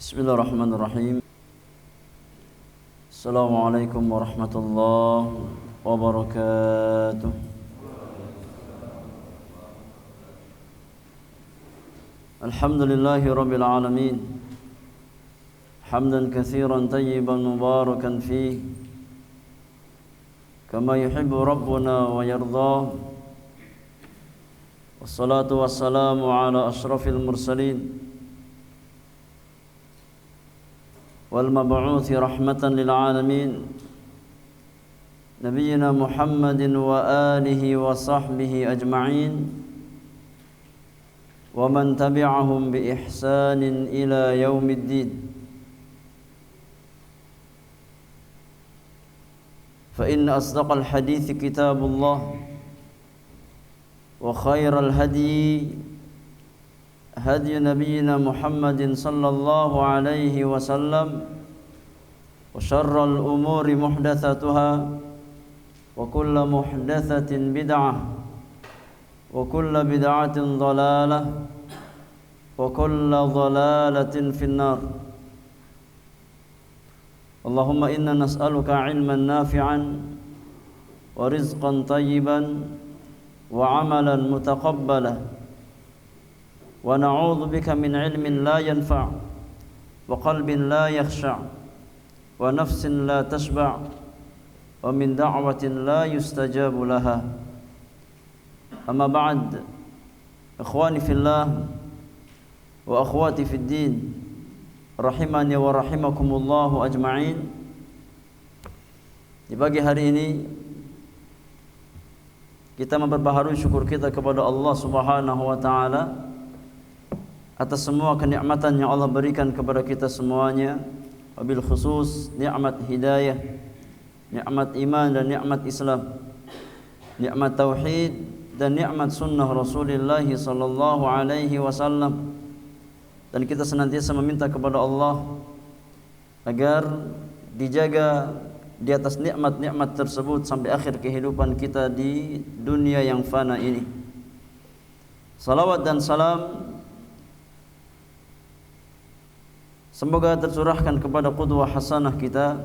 Bismillahirrahmanirrahim. Assalamualaikum warahmatullahi wabarakatuh. Alhamdulillahi rabbil alamin. Hamdan katsiran tayyiban mubarakan fihi kama yuhibbu rabbuna wa yardah. Wassalatu wassalamu ala ashrafil mursalin wal mab'uuthi rahmatan lil alamin nabiyyina Muhammadin wa alihi wa sahbihi ajma'in wa man tabi'ahum bi ihsanin ila yaumiddin. Fa inna asdaqal hadithi kitabullah wa khairal hadi hadi nabiyyina Muhammadin sallallahu alaihi wasallam wa syarral umuri muhdatsatuha wa kullu muhdatsatin bid'ah wa kullu bid'atin dhalalah wa kullu dhalalatin finnar. Allahumma inna nas'aluka ilman nafi'an wa rizqan tayyiban wa amalan mutaqabbala wa na'udzu bika min ilmin la yanfa' wa qalbin la yakhsha' wa nafsin la tashba' wa min da'watin la yustajabu laha. Amma ba'd, ikhwani fillah wa akhwati fid din, rahimani wa rahimakumullahu ajma'in. Di pagi hari ini kita memperbaharui syukur kita kepada Allah Subhanahu wa taala atas semua kenikmatan yang Allah berikan kepada kita semuanya, wabil khusus nikmat hidayah, nikmat iman dan nikmat Islam, nikmat tauhid dan nikmat sunnah Rasulullah sallallahu alaihi wasallam. Dan kita senantiasa meminta kepada Allah agar dijaga di atas nikmat-nikmat tersebut sampai akhir kehidupan kita di dunia yang fana ini. Salawat dan salam semoga tercurahkan kepada qudwah hasanah kita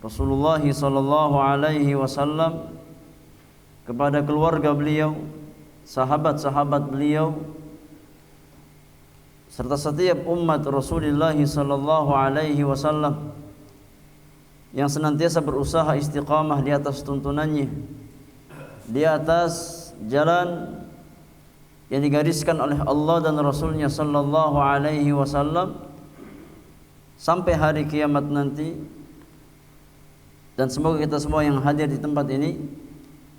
Rasulullah sallallahu alaihi wasallam, kepada keluarga beliau, sahabat-sahabat beliau, serta setiap umat Rasulullah sallallahu alaihi wasallam yang senantiasa berusaha istiqamah di atas tuntunannya, di atas jalan yang digariskan oleh Allah dan Rasulnya sallallahu alaihi wasallam sampai hari kiamat nanti. Dan semoga kita semua yang hadir di tempat ini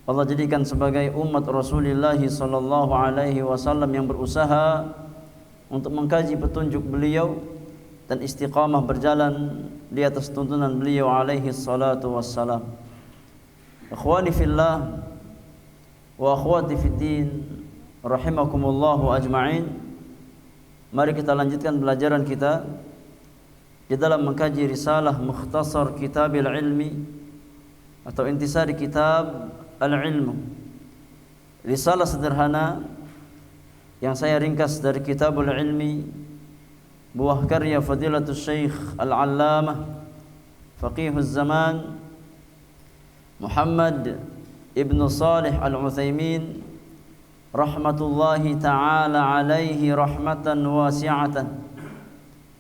Allah jadikan sebagai umat Rasulullah sallallahu alaihi wasallam yang berusaha untuk mengkaji petunjuk beliau dan istiqamah berjalan di atas tuntunan beliau alaihi salatu wassalam. Ikhwani fillah wa akhwati fiddin, rahimakumullahu ajma'in. Mari kita lanjutkan pelajaran kita di dalam mengkaji risalah Mukhtasar Kitabil Ilmi atau intisari kitab Al-Ilmu, risalah sederhana yang saya ringkas dari Kitabul Ilmi, buah karya Fadilatul Syekh Al-Allamah Faqihuz Zaman Muhammad Ibn Salih Al-Utsaimin rahmatullahi ta'ala alaihi rahmatan wasi'atan.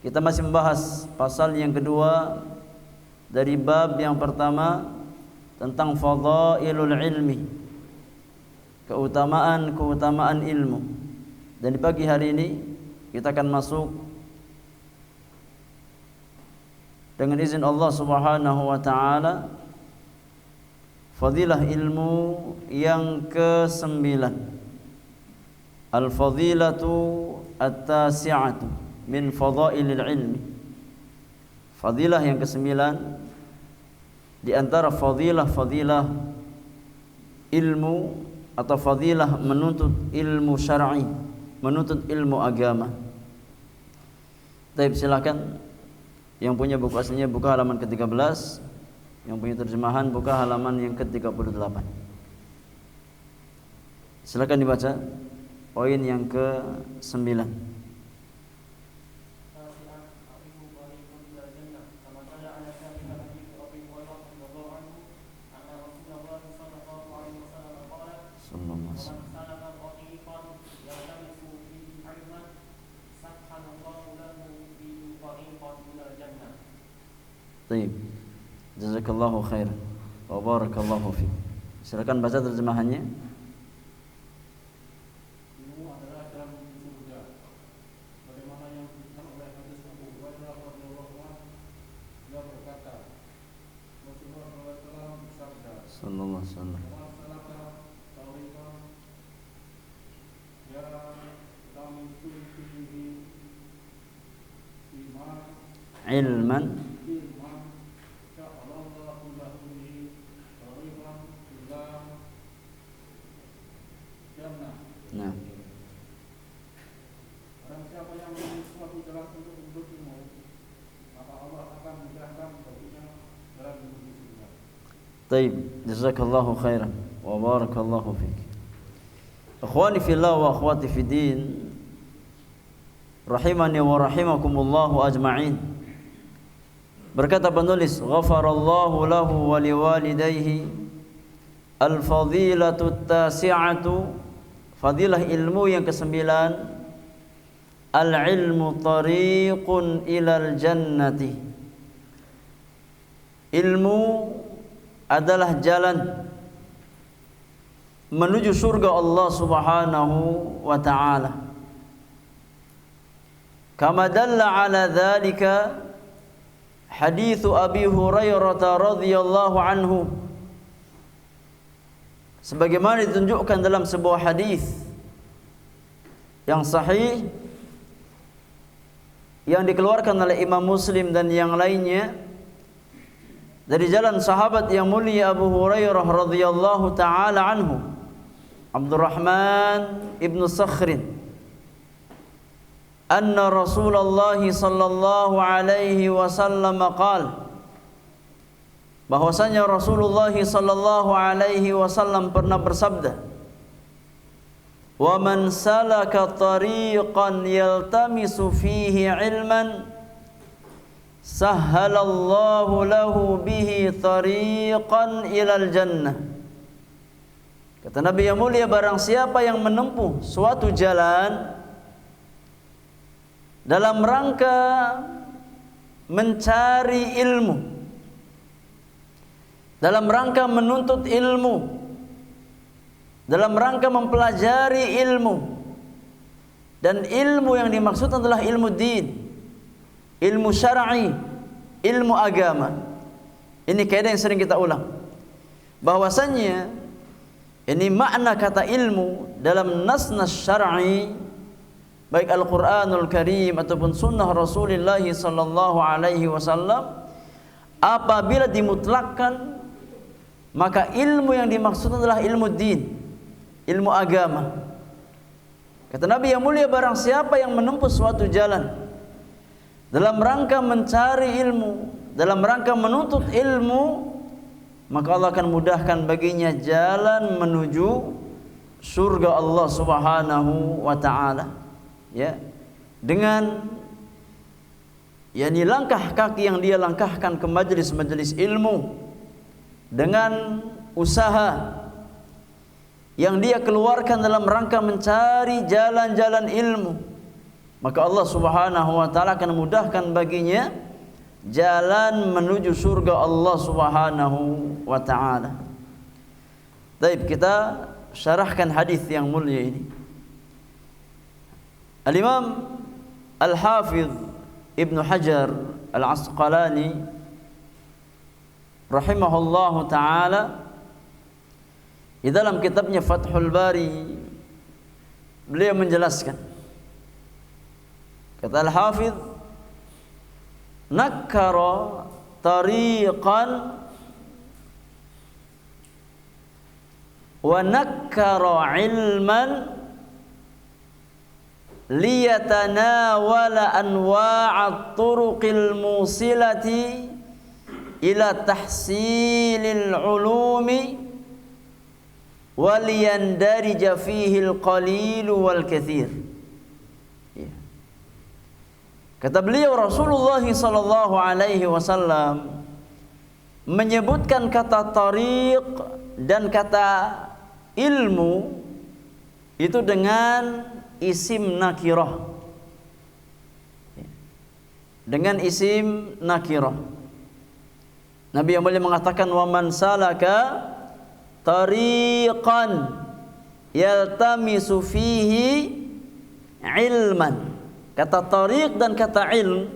Kita masih membahas pasal yang kedua dari bab yang pertama tentang fadailul ilmi, keutamaan ilmu. Dan di pagi hari ini kita akan masuk dengan izin Allah Subhanahu wa taala fadilah ilmu yang ke-9. Al-fadilatu at-tasi'atu min fadailil ilmi. Fadilah yang ke-9 di antara fadilah ilmu atau fadilah menuntut ilmu syar'i, menuntut ilmu agama. Baik, silakan yang punya buku aslinya buka halaman ke-13, yang punya terjemahan buka halaman yang ke-38. Silakan dibaca. poin yang ke-9. Baik. Jazakallahu khairan wa barakallahu fiik. Silakan baca terjemahannya. Ilmu adalah jalan menuju surga. Bagaimana yang disebutkan oleh hadis Abu Hurairah radhiyallahu anhu, dia berkata, Rasulullah SAW bersabda, Sallallahu alaihi wasallam. Ilman Nah. Barang siapa yang memiliki suatu jalan untuk menuntut ilmu, maka Allah akan mudahkan baginya jalan menuju surga. Baik, jazakallahu khairan wa barakallahu fiik. Akhwani fillah wa akhwati fiddin, rahimani wa rahimakumullah ajma'in. Berkata penulis, ghafarallahu lahu wa liwalidayhi al-fadilatu at-tasi'atu. Fadilah ilmu yang ke-9, al-ilmu tariqun ilal jannati. Ilmu adalah jalan menuju surga Allah Subhanahu wa ta'ala. Kama dalla ala dzalika haditsu Abi Hurairah radhiyallahu anhu, sebagaimana ditunjukkan dalam sebuah hadis yang sahih yang dikeluarkan oleh Imam Muslim dan yang lainnya dari jalan sahabat yang mulia Abu Hurairah radhiyallahu taala anhu, Abdurrahman ibnu Sakhrin, anna Rasulullah sallallahu alaihi wasallam qala, bahwasanya Rasulullah sallallahu alaihi wasallam pernah bersabda, "Wa man salaka tariqan yaltamisu fihi ilman, sahhalallahu lahu bihi tariqan ilal jannah." Kata Nabi yang mulia, barang siapa yang menempuh suatu jalan dalam rangka mencari ilmu, dalam rangka menuntut ilmu, dalam rangka mempelajari ilmu, dan ilmu yang dimaksud adalah ilmu din, ilmu syar'i, ilmu agama. Ini kaidah yang sering kita ulang, bahwasannya ini makna kata ilmu dalam nas-nas syar'i, baik Al-Qur'anul Karim ataupun sunnah Rasulullah sallallahu alaihi wasallam, apabila dimutlakkan, maka ilmu yang dimaksud adalah ilmu din, ilmu agama. Kata Nabi yang mulia, barang siapa yang menempuh suatu jalan dalam rangka mencari ilmu, dalam rangka menuntut ilmu, maka Allah akan mudahkan baginya jalan menuju surga Allah Subhanahu wa ta'ala. Ya, dengan yakni langkah kaki yang dia langkahkan ke majelis-majelis ilmu, dengan usaha yang dia keluarkan dalam rangka mencari jalan-jalan ilmu, maka Allah Subhanahu wa ta'ala akan mudahkan baginya jalan menuju surga Allah Subhanahu wa ta'ala. Baik, kita syarahkan hadis yang mulia ini. Al-Imam Al-Hafidh Ibnu Hajar Al-Asqalani rahimahullahu ta'ala, di dalam kitabnya Fathul Bari, beliau menjelaskan, kata Al-Hafidh, nakkara tariqan wa nakkara ilman liyatanawala anwa'at turuqil musilati ila tahsilil ulumi waliyandarija fihi al-qalil wal katsir. Ya. Kata beliau Rasulullah sallallahu alaihi wasallam menyebutkan kata tariq dan kata ilmu itu dengan isim nakirah. Dengan isim nakirah. Nabi yang mulia mengatakan wa man salaka tariqan yaltamisu fihi ilman. Kata tariq dan kata ilm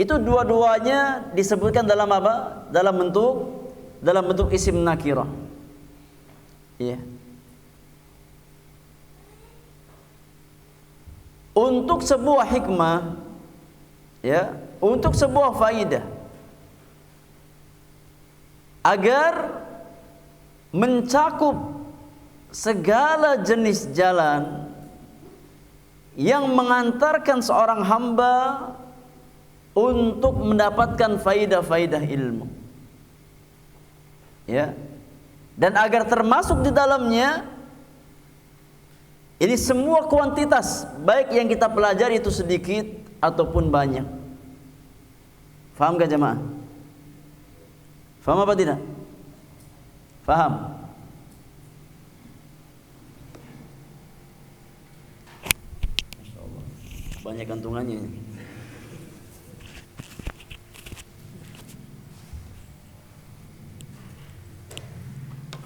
itu dua-duanya disebutkan dalam apa? Dalam bentuk isim nakirah. Iya. Untuk sebuah hikmah, ya, untuk sebuah faidah, agar mencakup segala jenis jalan yang mengantarkan seorang hamba untuk mendapatkan faidah-faidah ilmu, ya, dan agar termasuk di dalamnya ini semua kuantitas, baik yang kita pelajari itu sedikit ataupun banyak. Faham gak jemaah? Faham apa tidak? Faham? Banyak gantungannya ini.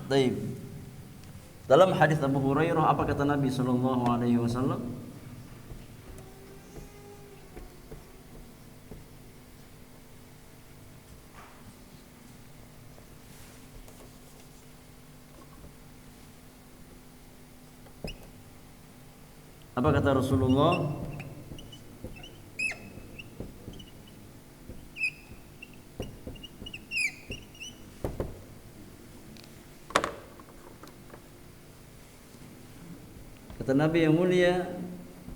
Baik. Dalam hadis Abu Hurairah apa kata Nabi sallallahu alaihi wasallam? Apa kata Rasulullah? Kata Nabi yang mulia,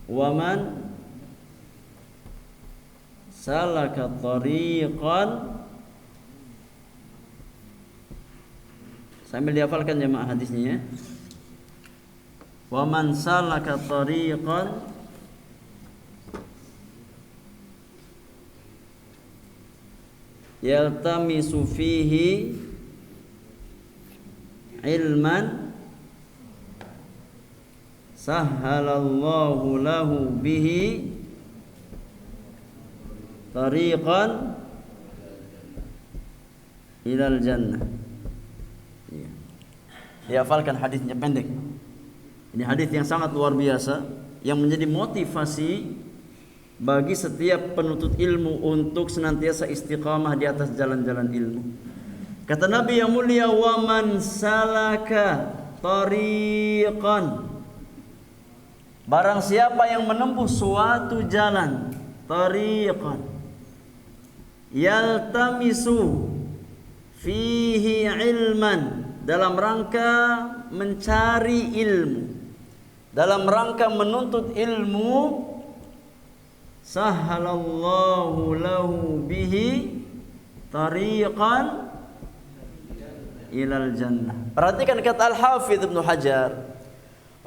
"Waman salaka tariqan." Sambil dihafalkan jemaah hadisnya ya. "Waman salaka tariqan yaltamisu fihi ilman sahhalallahu lahu bihi tariqan ilal jannah." Ya. Dihafalkan hadisnya pendek. Ini hadis yang sangat luar biasa yang menjadi motivasi bagi setiap penuntut ilmu untuk senantiasa istiqamah di atas jalan-jalan ilmu. Kata Nabi yang mulia, "Wa man salaka tariqan." Barang siapa yang menempuh suatu jalan, tariqan, yaltamisu fihi ilman, dalam rangka mencari ilmu, dalam rangka menuntut ilmu, sahhalallahu lahu bihi tariqan ilal jannah. Perhatikan kata Al-Hafidz Ibnu Hajar.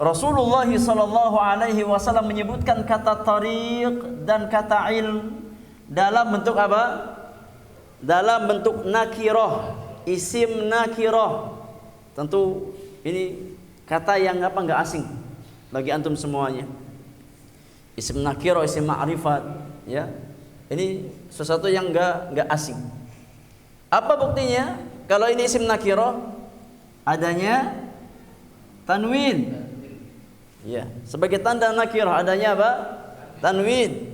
Rasulullah sallallahu alaihi wasallam menyebutkan kata tariq dan kata ilm dalam bentuk apa? Dalam bentuk nakirah, isim nakirah. Tentu ini kata yang enggak asing bagi antum semuanya. Isim nakirah, isim ma'rifat, ya. Ini sesuatu yang enggak asing. Apa buktinya? Kalau ini isim nakirah adanya tanwin. Ya, sebagai tanda nakirah adanya apa? Tanwin.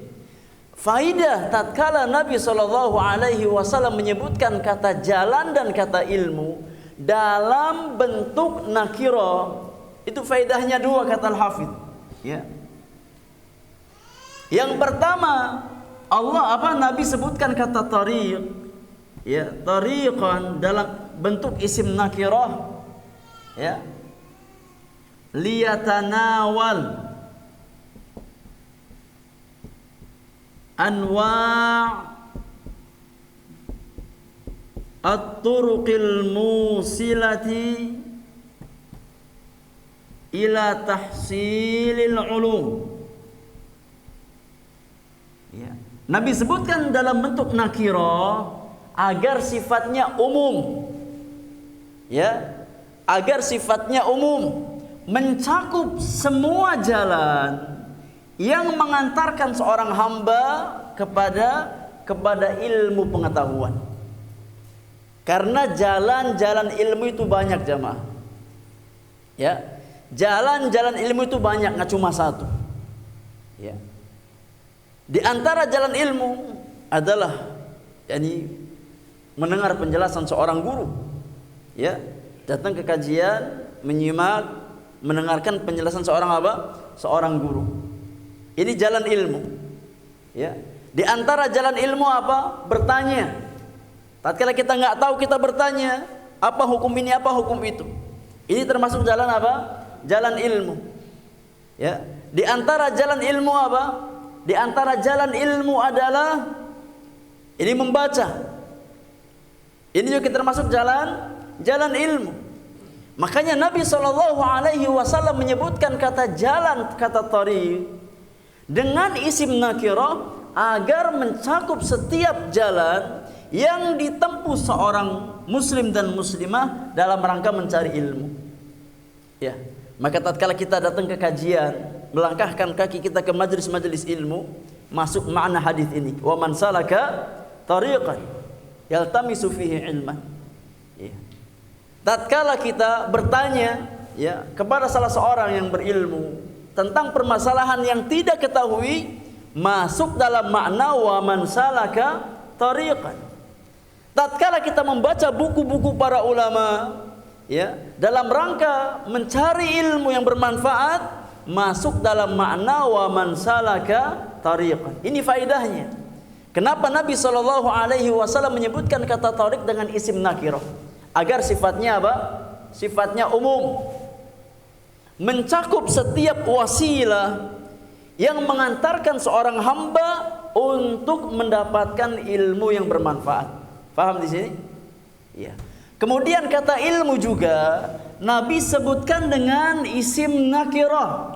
Faidah tatkala Nabi sallallahu alaihi wasallam menyebutkan kata jalan dan kata ilmu dalam bentuk nakirah, itu faidahnya dua kata Al-Hafidz. Ya. Yang pertama, Nabi sebutkan kata tariq, ya, tariqan dalam bentuk isim nakirah, ya, liyatanawal anwa' at-turuqil musilati ila tahsilil ulum. Ya. Nabi sebutkan dalam bentuk nakira agar sifatnya umum. Ya, agar sifatnya umum, mencakup semua jalan yang mengantarkan seorang hamba kepada ilmu pengetahuan. Karena jalan-jalan ilmu itu banyak, jamaah. Ya, jalan-jalan ilmu itu banyak, nggak cuma satu. Ya. Di antara jalan ilmu adalah mendengar penjelasan seorang guru. Ya, datang ke kajian, menyimak, mendengarkan penjelasan seorang guru. Ini jalan ilmu. Ya. Di antara jalan ilmu apa? Bertanya. Tatkala kita nggak tahu, kita bertanya, apa hukum ini, apa hukum itu. Ini termasuk jalan apa? Jalan ilmu. Ya. Di antara jalan ilmu apa? Di antara jalan ilmu adalah ini membaca. Ini juga termasuk jalan ilmu. Makanya Nabi SAW menyebutkan kata jalan, kata tariq dengan isim nakirah agar mencakup setiap jalan yang ditempuh seorang muslim dan muslimah dalam rangka mencari ilmu. Ya, maka tatkala kita datang ke kajian, melangkahkan kaki kita ke majelis-majelis ilmu, masuk makna hadis ini, wa man salaka tariqan yaltamisu fihi ilman. Ya. Tatkala kita bertanya ya kepada salah seorang yang berilmu tentang permasalahan yang tidak ketahui, masuk dalam makna wa man salaka tariqan. Tatkala kita membaca buku-buku para ulama ya dalam rangka mencari ilmu yang bermanfaat, masuk dalam makna wa man salaka tariqan. Ini faedahnya. Kenapa Nabi SAW menyebutkan kata tariq dengan isim nakirah? Agar sifatnya apa? Sifatnya umum, mencakup setiap wasilah yang mengantarkan seorang hamba untuk mendapatkan ilmu yang bermanfaat. Paham di sini? Ya. Kemudian kata ilmu juga Nabi sebutkan dengan isim nakirah.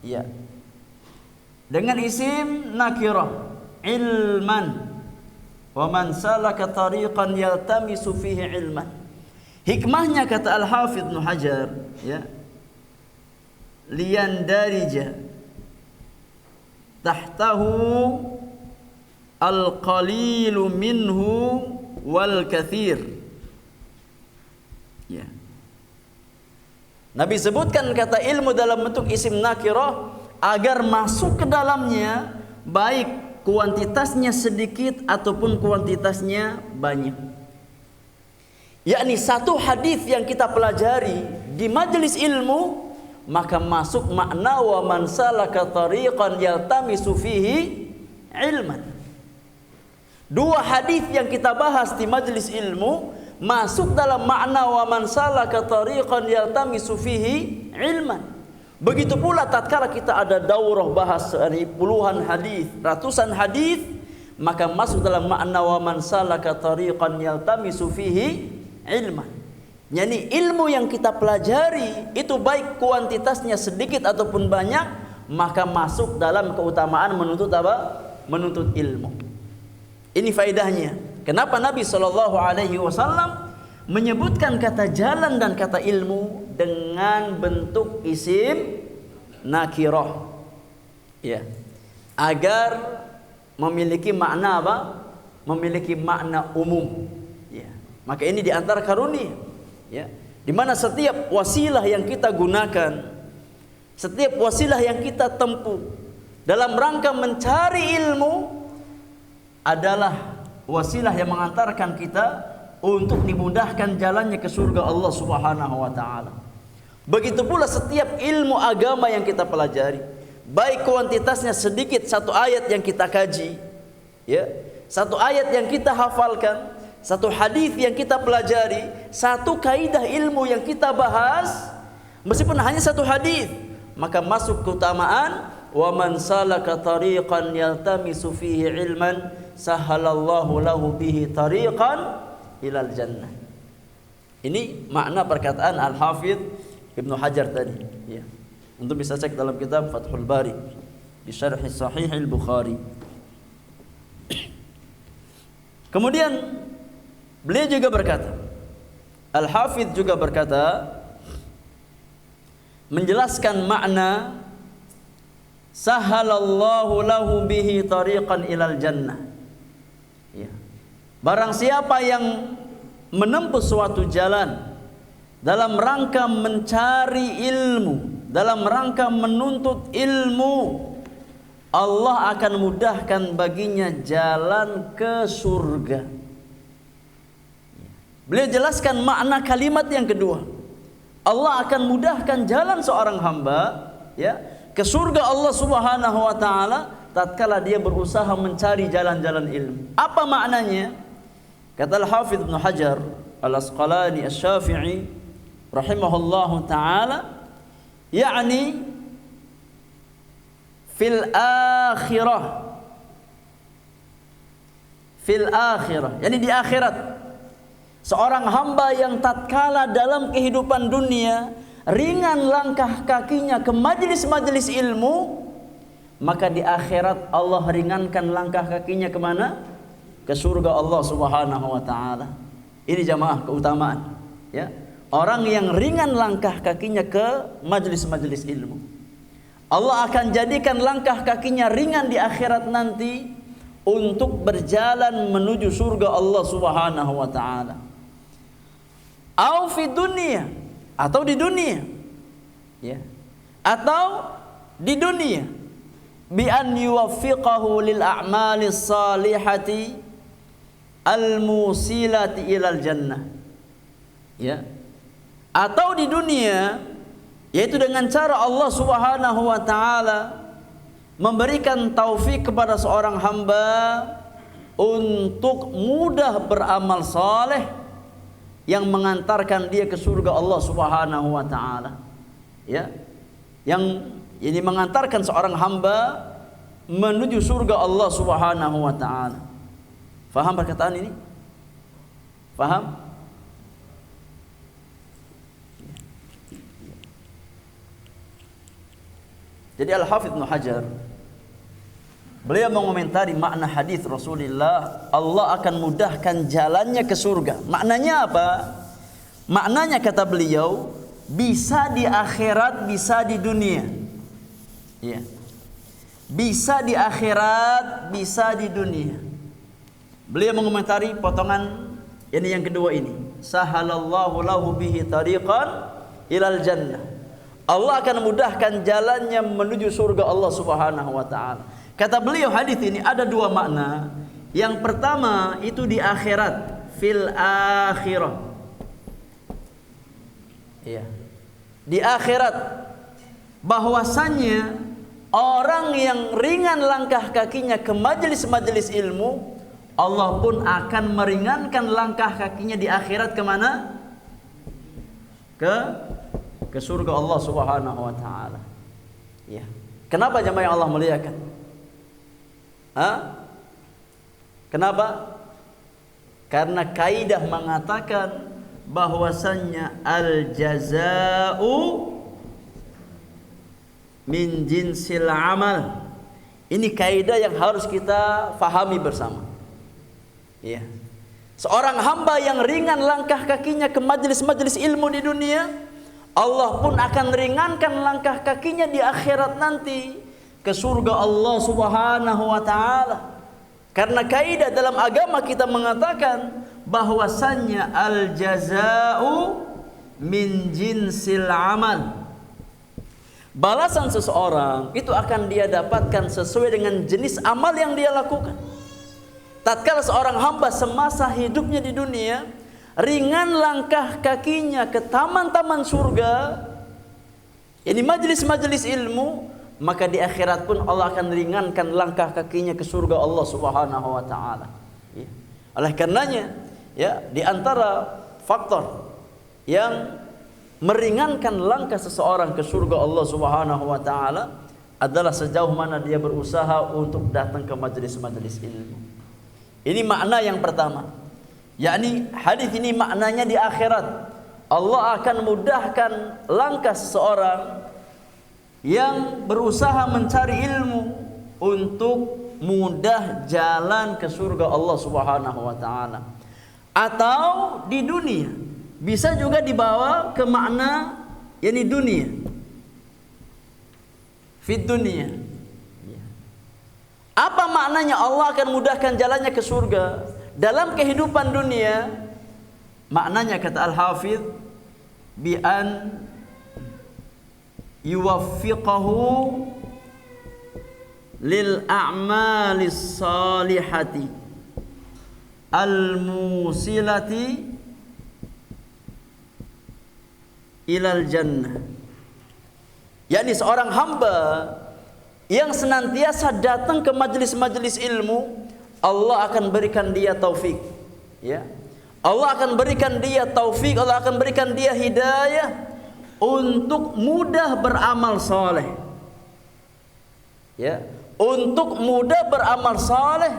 Ya. Dengan isim nakirah, ilman. Wa man salaka tariqan yaltamisu fihi ilman. Hikmahnya kata Al-Hafidz Ibnu Hajar, ya. Liyandarija tahtahu al-qalilu minhu wal kathir. Ya. Nabi sebutkan kata ilmu dalam bentuk isim nakirah agar masuk ke dalamnya baik kuantitasnya sedikit ataupun kuantitasnya banyak. Yakni satu hadis yang kita pelajari di majelis ilmu, maka masuk makna wa man salaka tariqan yaltamisu fihi ilman. Dua hadis yang kita bahas di majelis ilmu masuk dalam makna wa man salaka tariqan yaltamisu fihi ilman. Begitu pula tatkala kita ada daurah bahas puluhan hadis, ratusan hadis, maka masuk dalam makna wa man salaka tariqan yaltamisu fihi ilman. Yani ilmu yang kita pelajari itu baik kuantitasnya sedikit ataupun banyak, maka masuk dalam keutamaan menuntut apa? Menuntut ilmu. Ini faedahnya. Kenapa Nabi SAW menyebutkan kata jalan dan kata ilmu dengan bentuk isim nakirah, ya, agar memiliki makna apa? Memiliki makna umum. Ya. Maka ini diantara karunia, ya, di mana setiap wasilah yang kita gunakan, setiap wasilah yang kita tempuh dalam rangka mencari ilmu adalah wasilah yang mengantarkan kita untuk dimudahkan jalannya ke surga Allah Subhanahu wa taala. Begitu pula setiap ilmu agama yang kita pelajari, baik kuantitasnya sedikit, satu ayat yang kita kaji, ya, satu ayat yang kita hafalkan, satu hadis yang kita pelajari, satu kaidah ilmu yang kita bahas, meskipun hanya satu hadis, maka masuk keutamaan wa man salaka tariqan yaltamisu fihi ilman sahalallahu lahu bihi tariqan ilal jannah. Ini makna perkataan Al-Hafidz Ibnu Hajar tadi, ya. Untuk bisa cek dalam kitab Fathul Bari di Syarh Sahih Al-Bukhari. Kemudian beliau juga berkata, Al-Hafidz juga berkata, menjelaskan makna sahalallahu lahu bihi tariqan ilal jannah. Ya. Barang siapa yang menempuh suatu jalan dalam rangka mencari ilmu, dalam rangka menuntut ilmu, Allah akan mudahkan baginya jalan ke surga. Beliau jelaskan makna kalimat yang kedua. Allah akan mudahkan jalan seorang hamba, ya, ke surga Allah Subhanahu wa taala tatkala dia berusaha mencari jalan-jalan ilmu. Apa maknanya? Kata Al-Hafidz Ibnu Hajar Al-Asqalani Asy-Syafi'i rahimahullahu taala, yakni fil akhirah, yakni di akhirat. Seorang hamba yang tatkala dalam kehidupan dunia ringan langkah kakinya ke majelis-majelis ilmu, maka di akhirat Allah ringankan langkah kakinya kemana? Ke surga Allah Subhanahu wa taala. Ini jamaah keutamaan, ya. Orang yang ringan langkah kakinya ke majelis-majelis ilmu, Allah akan jadikan langkah kakinya ringan di akhirat nanti untuk berjalan menuju surga Allah Subhanahu wa taala. Au fi dunia, atau di dunia, ya, atau di dunia, bi an yuwaffiqahu lil a'mali salihati al musilati ilal jannah, ya, atau di dunia, yaitu dengan cara Allah Subhanahu wa taala memberikan taufik kepada seorang hamba untuk mudah beramal saleh yang mengantarkan dia ke surga Allah Subhanahu wa taala, ya, yang ini mengantarkan seorang hamba menuju surga Allah Subhanahu wa taala. Faham perkataan ini? Faham? Jadi Al-Hafidz Ibnu Hajar beliau mengomentari makna hadis Rasulullah, Allah akan mudahkan jalannya ke surga. Maknanya apa? Maknanya kata beliau, bisa di akhirat, bisa di dunia. Ya. Bisa di akhirat, bisa di dunia. Beliau mengomentari potongan ini yang kedua ini. Sahalallahu lahu bihi tariqan ilal jannah. Allah akan mudahkan jalannya menuju surga Allah Subhanahu wa taala. Kata beliau, hadis ini ada dua makna. Yang pertama itu di akhirat, fil akhirah. Iya. Di akhirat, bahwasannya orang yang ringan langkah kakinya ke majelis-majelis ilmu, Allah pun akan meringankan langkah kakinya di akhirat kemana? Ke surga Allah Subhanahu wa taala. Ya. Kenapa jemaah yang Allah muliakan? Kenapa? Karena kaidah mengatakan bahwasannya al jazaa'u min jinsil amal. Ini kaidah yang harus kita fahami bersama. Ya. Seorang hamba yang ringan langkah kakinya ke majelis-majelis ilmu di dunia, Allah pun akan ringankan langkah kakinya di akhirat nanti ke surga Allah Subhanahu wa taala. Karena kaidah dalam agama kita mengatakan bahwasannya al jazaa'u min jinsil amal. Balasan seseorang itu akan dia dapatkan sesuai dengan jenis amal yang dia lakukan. Tatkala seorang hamba semasa hidupnya di dunia ringan langkah kakinya ke taman-taman surga, ini majelis-majelis ilmu, maka di akhirat pun Allah akan ringankan langkah kakinya ke surga Allah Subhanahu wa taala. Ya. Oleh karenanya, ya, di antara faktor yang meringankan langkah seseorang ke surga Allah Subhanahu wa taala adalah sejauh mana dia berusaha untuk datang ke majelis-majelis ilmu. Ini makna yang pertama. Yakni hadis ini maknanya di akhirat. Allah akan mudahkan langkah seseorang yang berusaha mencari ilmu untuk mudah jalan ke surga Allah Subhanahu wa taala. Atau di dunia, bisa juga dibawa ke makna yakni dunia. Fit dunia. Apa maknanya Allah akan mudahkan jalannya ke surga dalam kehidupan dunia? Maknanya kata Al-Hafidh bi an yuwaffiqahu lil a'malis salihati al musilati ilal jannah. yakni seorang hamba yang senantiasa datang ke majelis-majelis ilmu, Allah akan berikan dia taufik, ya. Allah akan berikan dia taufik, Allah akan berikan dia hidayah untuk mudah beramal saleh. Ya, untuk mudah beramal saleh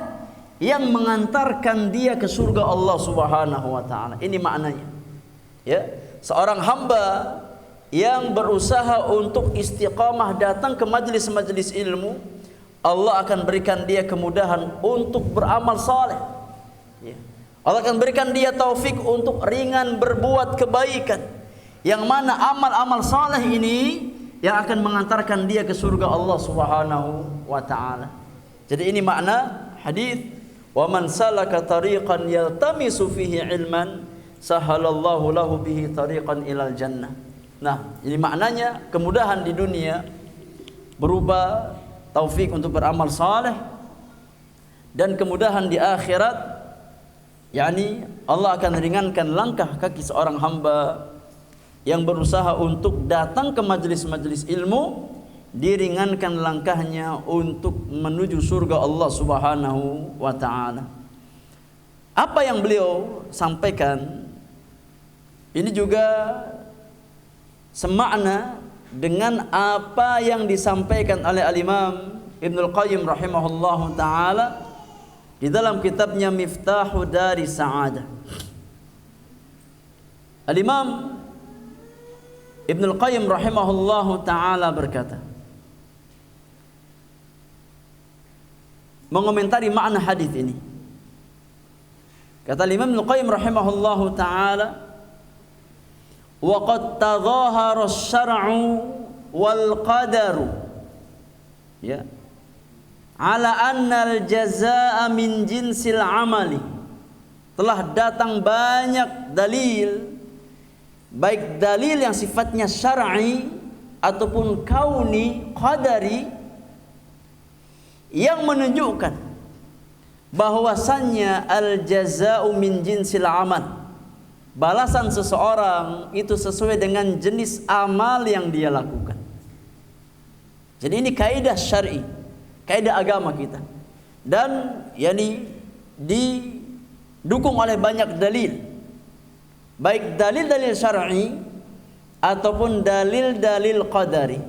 yang mengantarkan dia ke surga Allah Subhanahu wa taala. Ini maknanya. Ya, seorang hamba yang berusaha untuk istiqamah datang ke majelis-majelis ilmu, Allah akan berikan dia kemudahan untuk beramal saleh. Ya. Allah akan berikan dia taufik untuk ringan berbuat kebaikan. Yang mana amal-amal saleh ini yang akan mengantarkan dia ke surga Allah Subhanahu wa taala. Jadi ini makna hadis, wa man salaka tariqan yaltamisu fihi ilman sahalallahu lahu bihi tariqan ilal jannah. Nah, ini maknanya kemudahan di dunia berupa taufik untuk beramal saleh, dan kemudahan di akhirat, yakni Allah akan ringankan langkah kaki seorang hamba yang berusaha untuk datang ke majelis-majelis ilmu, diringankan langkahnya untuk menuju surga Allah Subhanahu wa taala. Apa yang beliau sampaikan ini juga semakna dengan apa yang disampaikan oleh Al-Imam Ibnul Qayyim rahimahullahu taala di dalam kitabnya Miftahu Dari Sa'adah. Al-Imam Ibnul Qayyim rahimahullahu taala berkata, mengomentari makna hadis ini. Kata Imam Ibnul Qayyim rahimahullahu taala, wa qad tadhahara asy-syar'u wal qadaru, ya, ala anna al-jazaa'a min jinsil amali. Telah datang banyak dalil, baik dalil yang sifatnya syar'i ataupun kauni, qadari, yang menunjukkan bahwasannya al-jazaa'u min jinsil amal. Balasan seseorang itu sesuai dengan jenis amal yang dia lakukan. Jadi ini kaidah syar'i, kaidah agama kita. Dan yakni didukung oleh banyak dalil, baik dalil-dalil syar'i ataupun dalil-dalil qadari,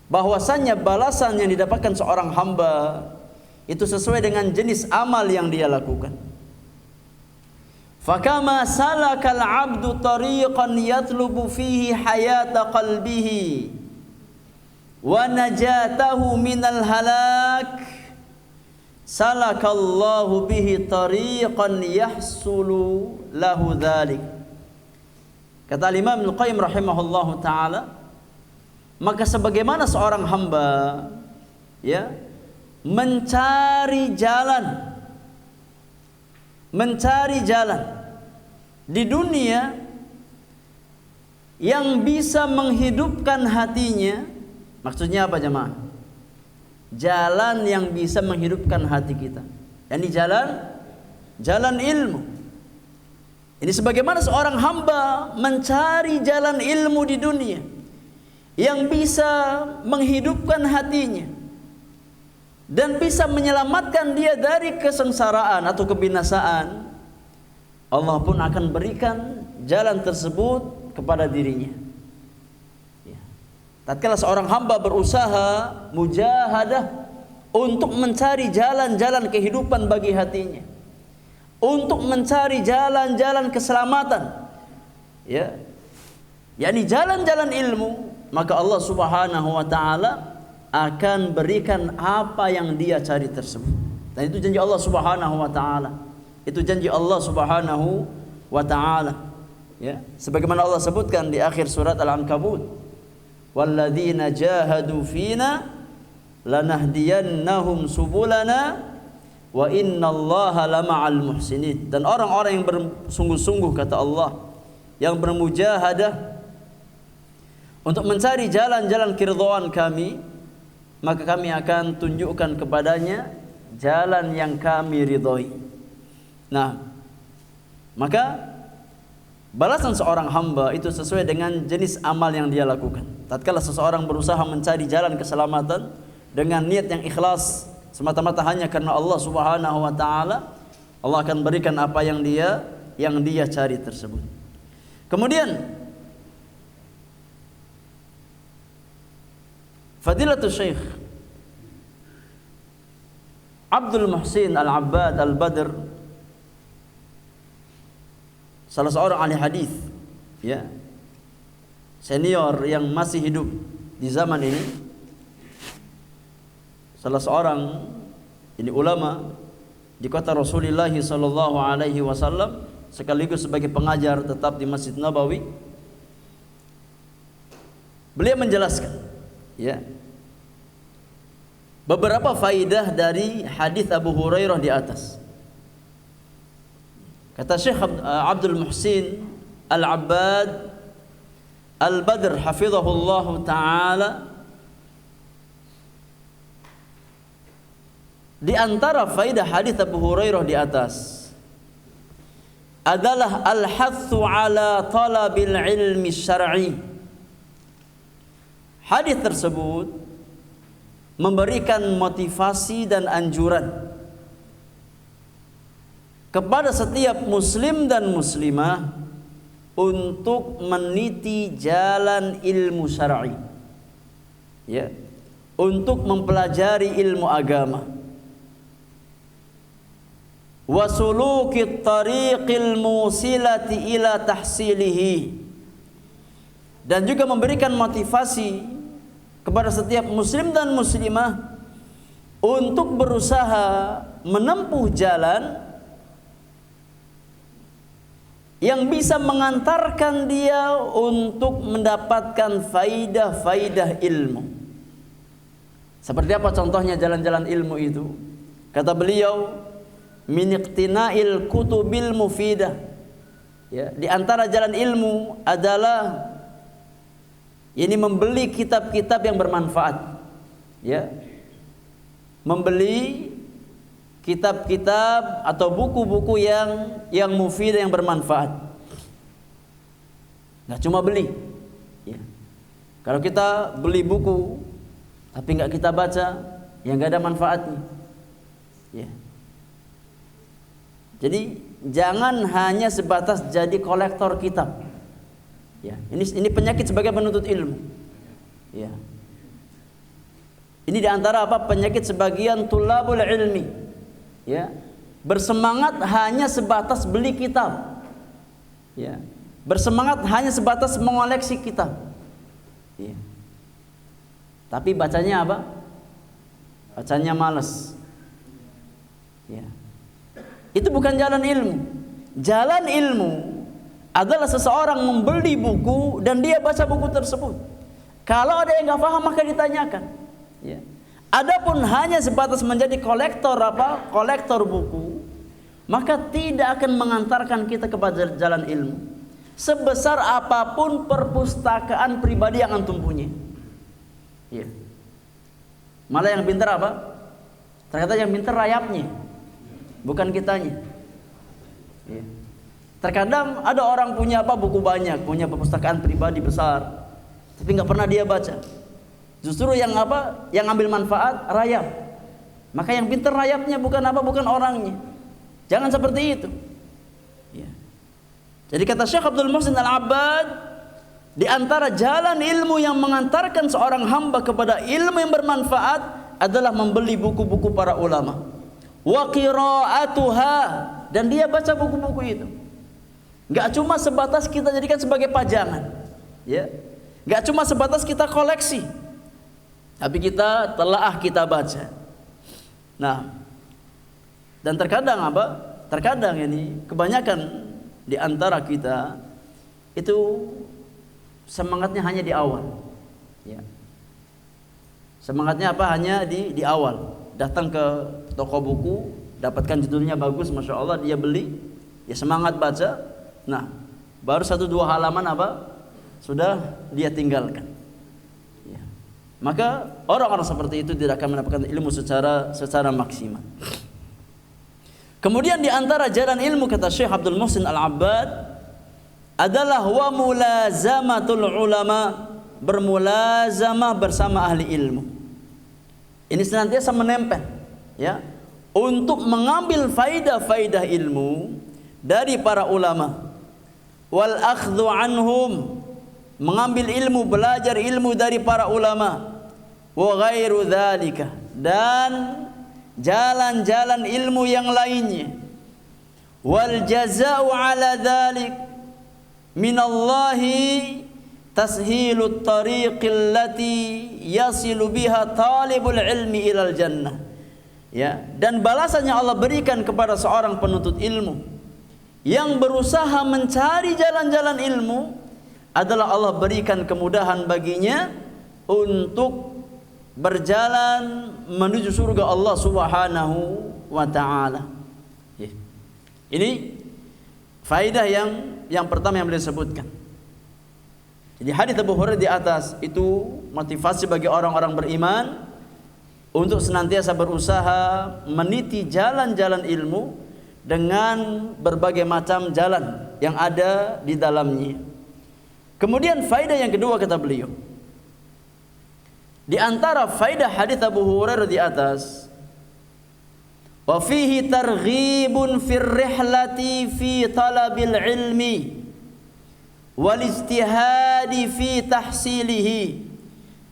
bahwasannya balasan yang didapatkan seorang hamba itu sesuai dengan jenis amal yang dia lakukan. Fakama salakal abdu tariqan yatlubu fihi hayata qalbihi wa najatahu minal halak, salakallahu bihi tariqan yahsulu lahu dhalik. Kata Imam Al-Qayyim rahimahullahu taala, maka sebagaimana seorang hamba, ya, mencari jalan di dunia yang bisa menghidupkan hatinya. Maksudnya apa jemaah? Jalan yang bisa menghidupkan hati kita, yakni jalan ilmu. Ini sebagaimana seorang hamba mencari jalan ilmu di dunia yang bisa menghidupkan hatinya dan bisa menyelamatkan dia dari kesengsaraan atau kebinasaan, Allah pun akan berikan jalan tersebut kepada dirinya. Tatkala seorang hamba berusaha mujahadah untuk mencari jalan-jalan kehidupan bagi hatinya, untuk mencari jalan-jalan keselamatan ya, yakni jalan-jalan ilmu, maka Allah Subhanahu wa taala akan berikan apa yang dia cari tersebut. Dan itu janji Allah Subhanahu wa taala. Itu janji Allah Subhanahu wa taala. Ya, sebagaimana Allah sebutkan di akhir surat Al-Ankabut, "Walladzina jahadu fina lanahdiyannahum subulana wa innallaha lama'al muhsinin." Dan orang-orang yang bersungguh-sungguh, kata Allah, yang bermujahadah untuk mencari jalan-jalan keridhaan kami, maka kami akan tunjukkan kepadanya jalan yang kami ridhoi. Nah, maka balasan seorang hamba itu sesuai dengan jenis amal yang dia lakukan. Tatkala seseorang berusaha mencari jalan keselamatan dengan niat yang ikhlas semata-mata hanya karena Allah Subhanahu wa taala, Allah akan berikan apa yang dia cari tersebut. Kemudian Fadilatul Syekh Abdul Muhsin Al-Abbad Al-Badr, salah seorang ahli hadis, ya, senior yang masih hidup di zaman ini, salah seorang ini ulama di kota Rasulullah sallallahu alaihi wasallam, sekaligus sebagai pengajar tetap di Masjid Nabawi. Beliau menjelaskan, ya, beberapa faidah dari hadis Abu Hurairah di atas. Kata Syekh Abdul Muhsin Al-Abbad Al-Badr hafizahullah ta'ala, di antara faidah hadis Abu Hurairah di atas adalah al-hathu ala talabil ilmi syar'i. Hadis tersebut memberikan motivasi dan anjuran kepada setiap muslim dan muslimah untuk meniti jalan ilmu syar'i, ya, untuk mempelajari ilmu agama, wa sulukit tariqil musilati ila tahsilihi, dan juga memberikan motivasi kepada setiap muslim dan muslimah untuk berusaha menempuh jalan yang bisa mengantarkan dia untuk mendapatkan faidah-faidah ilmu. Seperti apa contohnya jalan-jalan ilmu itu? Kata beliau, min iqtina'il kutubil mufidah. Ya, di antara jalan ilmu adalah ini membeli kitab-kitab yang bermanfaat. Ya. Membeli kitab-kitab atau buku-buku yang mufidah, yang bermanfaat. Nggak cuma beli, ya. Kalau kita beli buku tapi nggak kita baca, ya nggak ada manfaatnya, ya. Jadi jangan hanya sebatas jadi kolektor kitab, ya. Ini penyakit sebagai penuntut ilmu, ya. Ini diantara apa penyakit sebagian tulabul ilmi, ya, bersemangat hanya sebatas beli kitab, ya, bersemangat hanya sebatas mengoleksi kitab, ya. Tapi bacanya apa? Bacanya malas, ya. Itu bukan jalan ilmu. Jalan ilmu adalah seseorang membeli buku dan dia baca buku tersebut. Kalau ada yang nggak paham maka ditanyakan, ya. Adapun hanya sebatas menjadi kolektor buku, maka tidak akan mengantarkan kita kepada jalan ilmu. Sebesar apapun perpustakaan pribadi yang antum punya, ya. Malah yang pintar apa? Ternyata yang pintar rayapnya, bukan kitanya, ya. Terkadang ada orang punya buku banyak, punya perpustakaan pribadi besar, tapi nggak pernah dia baca. Justru yang ambil manfaat rayap. Maka yang pintar rayapnya bukan orangnya. Jangan seperti itu, ya. Jadi kata Syekh Abdul Muhsin Al-Abbad, di antara jalan ilmu yang mengantarkan seorang hamba kepada ilmu yang bermanfaat adalah membeli buku-buku para ulama, wa qira'atuha, dan dia baca buku-buku itu. Enggak cuma sebatas kita jadikan sebagai pajangan, ya. Enggak cuma sebatas kita koleksi, tapi kita telaah, kita baca. Nah, dan terkadang Terkadang ini kebanyakan di antara kita itu semangatnya hanya di awal, ya. Semangatnya hanya di awal. Datang ke toko buku, dapatkan judulnya bagus, masya Allah, dia beli, ya semangat baca. Nah, baru 1-2 halaman sudah dia tinggalkan. Ya. Maka orang-orang seperti itu tidak akan mendapatkan ilmu secara maksimal. Kemudian di antara jalan ilmu, kata Syekh Abdul Muhsin Al-Abbad, adalah wa mulazamatul ulama, bermulazamah bersama ahli ilmu. Ini senantiasa menempel, ya, untuk mengambil faidah-faidah ilmu dari para ulama. Wal akhdhu anhum, mengambil ilmu, belajar ilmu dari para ulama. Wa ghairu dzalika, dan jalan-jalan ilmu yang lainnya. Wal jazaa'u 'ala dzalik minallahi tashilut tariqil lati yasilu biha talibul ilmi ilal jannah. Ya, dan balasannya Allah berikan kepada seorang penuntut ilmu yang berusaha mencari jalan-jalan ilmu adalah Allah berikan kemudahan baginya untuk berjalan menuju surga Allah Subhanahu wa taala. Ini faedah yang pertama yang beliau sebutkan. Jadi hadis Abu Hurairah di atas itu motivasi bagi orang-orang beriman untuk senantiasa berusaha meniti jalan-jalan ilmu dengan berbagai macam jalan yang ada di dalamnya. Kemudian faedah yang kedua, kata beliau, di antara faedah hadis Abu Hurairah di atas, wa fihi targhibun fir rihlati fi talabil ilmi wal ijtihadi fi tahsilihi.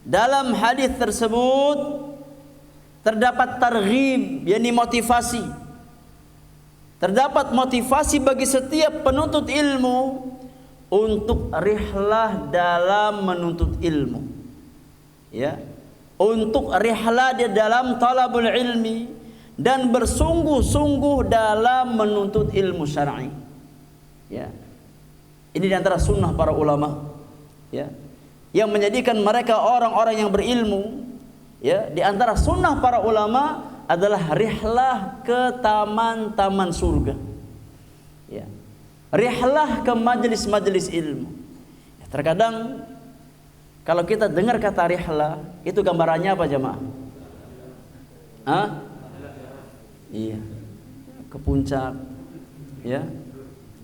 Dalam hadis tersebut terdapat targhib, yakni motivasi. Terdapat motivasi bagi setiap penuntut ilmu untuk rihlah dalam menuntut ilmu. Ya, untuk rihlah di dalam talabul ilmi dan bersungguh-sungguh dalam menuntut ilmu syar'i. Ya. Ini di antara sunnah para ulama, ya, yang menjadikan mereka orang-orang yang berilmu. Ya, di antara sunnah para ulama adalah rihlah ke taman-taman surga. Ya. Rihlah ke majelis-majelis ilmu. Ya, terkadang kalau kita dengar kata rihlah, itu gambarannya apa jemaah? Hah? Iya. Ke puncak. Ya.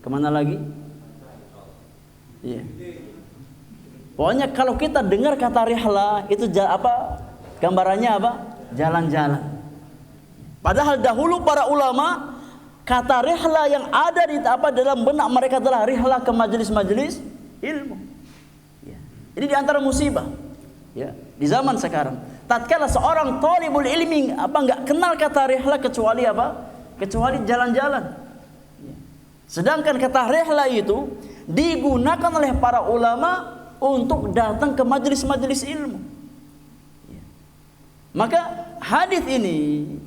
Kemana lagi? Iya. Pokoknya kalau kita dengar kata rihlah, itu gambarannya apa? Jalan-jalan. Padahal dahulu para ulama, kata rihlah yang ada dalam benak mereka adalah rihlah ke majelis-majelis ilmu. Ini di antara musibah, ya, di zaman sekarang. Tatkala seorang thalibul ilmi enggak kenal kata rihlah kecuali Kecuali jalan-jalan. Ya. Sedangkan kata rihlah itu digunakan oleh para ulama untuk datang ke majelis-majelis ilmu. Ya. Maka hadis ini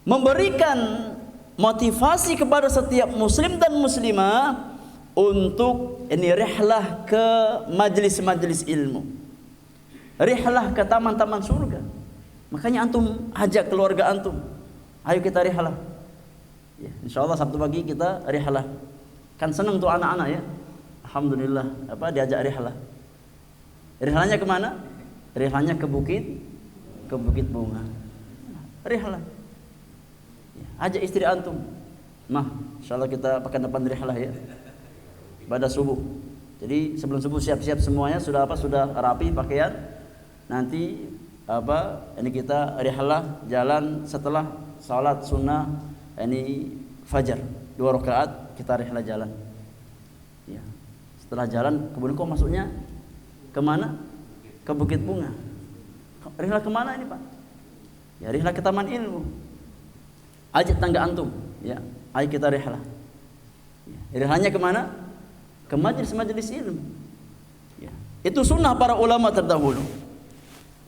memberikan motivasi kepada setiap muslim dan muslimah untuk ini rihlah ke majelis-majelis ilmu, rihlah ke taman-taman surga. Makanya antum ajak keluarga antum, ayo kita rihlah. Ya, insyaallah Sabtu pagi kita rihlah. Kan senang tuh anak-anak ya. Alhamdulillah, diajak rihlah. Rihlahnya kemana? Rihlahnya ke Bukit Bunga. Rihlah. Ya, ajak istri antum. Mah, insyaallah kita pekan depan rihlah ya. Pada subuh. Jadi sebelum subuh siap-siap semuanya, sudah rapi pakaian. Nanti ini kita rihlah jalan setelah salat sunnah ini fajar 2 rakaat, kita rihlah jalan. Ya. Setelah jalan kemudian kok masuknya kemana? Ke Bukit Bunga. Rihlah kemana ini Pak? Ya rihlah ke taman ilmu. Ajak tangga antum, ya. Ayo kita rihlah. Ya. Rihlahnya kemana? ke majelis-majelis ilmu. Ya. Itu sunnah para ulama terdahulu.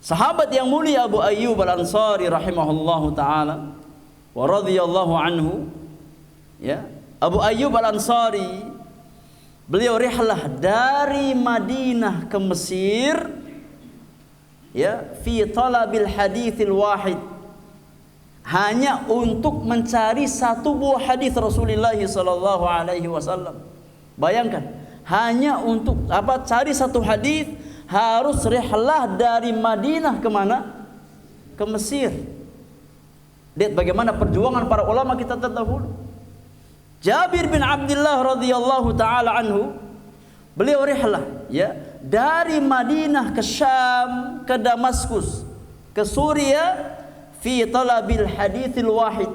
Sahabat yang mulia Abu Ayyub Al-Ansari rahimahullahu taala wa radhiyallahu anhu, ya. Abu Ayyub Al-Ansari, beliau rihlah dari Madinah ke Mesir, ya, fi talabil haditsil wahid, hanya untuk mencari satu buah hadis Rasulullah sallallahu alaihi wasallam. Bayangkan, hanya untuk cari satu hadis harus rihlah dari Madinah ke mana? Ke Mesir. Lihat bagaimana perjuangan para ulama kita terdahulu. Jabir bin Abdullah radhiyallahu taala anhu, beliau rihlah, ya, dari Madinah ke Syam, ke Damaskus, ke Suriah, fi talabil haditsil wahid,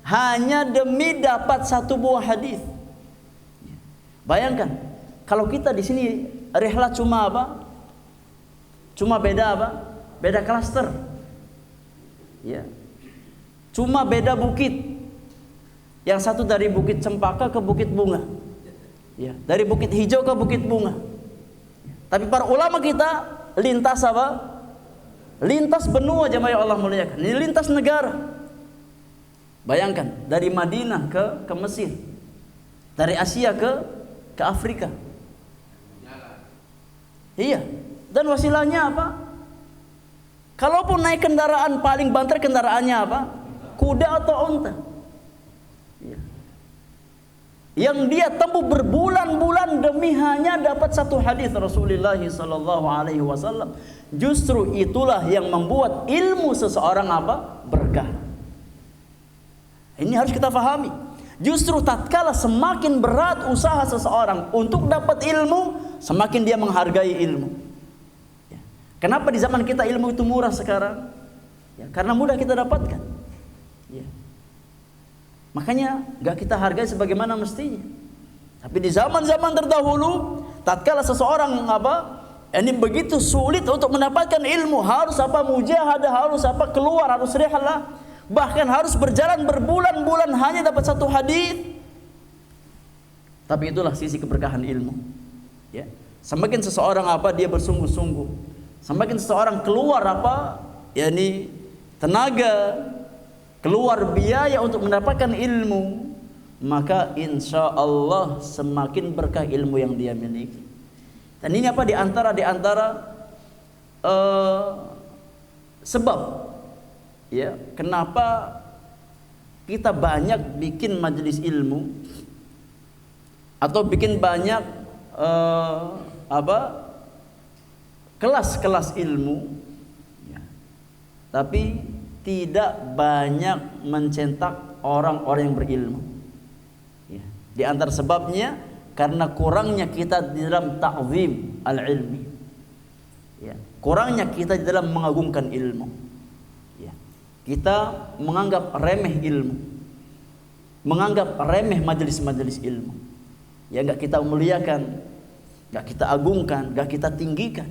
hanya demi dapat satu buah hadis. Bayangkan, kalau kita di sini rihlah cuma apa? Cuma beda apa? Beda klaster. Ya. Cuma beda bukit. Yang satu dari Bukit Cempaka ke Bukit Bunga, ya, dari Bukit Hijau ke Bukit Bunga. Tapi para ulama kita lintas apa? Lintas benua, jemaah Allah muliakan. Ini lintas negara. Bayangkan, dari Madinah ke Mesir, dari Asia ke Afrika. Iya. Dan wasilahnya apa? Kalaupun naik kendaraan, paling banter kendaraannya apa? Kuda atau unta. Yang dia tempuh berbulan-bulan demi hanya dapat satu hadis Rasulullah sallallahu alaihi wasallam. Justru itulah yang membuat ilmu seseorang apa? Berkah. Ini harus kita fahami. Justru tatkala semakin berat usaha seseorang untuk dapat ilmu, semakin dia menghargai ilmu. Ya. Kenapa di zaman kita ilmu itu murah sekarang? Ya, karena mudah kita dapatkan. Ya. Makanya gak kita hargai sebagaimana mestinya. Tapi di zaman-zaman terdahulu, tatkala seseorang ini begitu sulit untuk mendapatkan ilmu, harus mujahadah, harus keluar, harus rihlah, bahkan harus berjalan berbulan-bulan hanya dapat satu hadis. Tapi itulah sisi keberkahan ilmu. Ya. Semakin seseorang dia bersungguh-sungguh, semakin seseorang keluar tenaga, keluar biaya untuk mendapatkan ilmu, maka insya Allah semakin berkah ilmu yang dia miliki. Dan ini di antara sebab, ya, kenapa kita banyak bikin majelis ilmu atau bikin banyak kelas-kelas ilmu, ya, tapi tidak banyak mencetak orang-orang yang berilmu. Ya. Di antara sebabnya karena kurangnya kita di dalam ta'zim al-ilmi. Ya. Kurangnya kita di dalam mengagungkan ilmu. Ya. Kita menganggap remeh ilmu, menganggap remeh majelis-majelis ilmu. Ya, enggak kita muliakan, enggak kita agungkan, enggak kita tinggikan.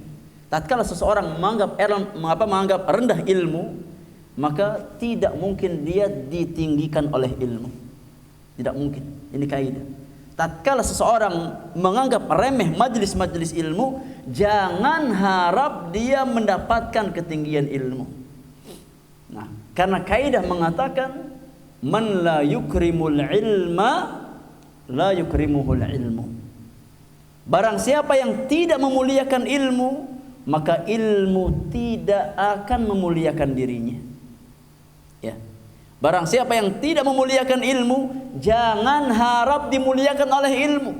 Tatkala seseorang menganggap rendah ilmu, maka tidak mungkin dia ditinggikan oleh ilmu. Tidak mungkin. Ini kaidah. Tatkala seseorang menganggap remeh majelis-majelis ilmu, jangan harap dia mendapatkan ketinggian ilmu. Nah, karena kaidah mengatakan man la yukrimul ilma la yukrimuhul ilmu. Barang siapa yang tidak memuliakan ilmu, maka ilmu tidak akan memuliakan dirinya. Ya. Barang siapa yang tidak memuliakan ilmu, jangan harap dimuliakan oleh ilmu.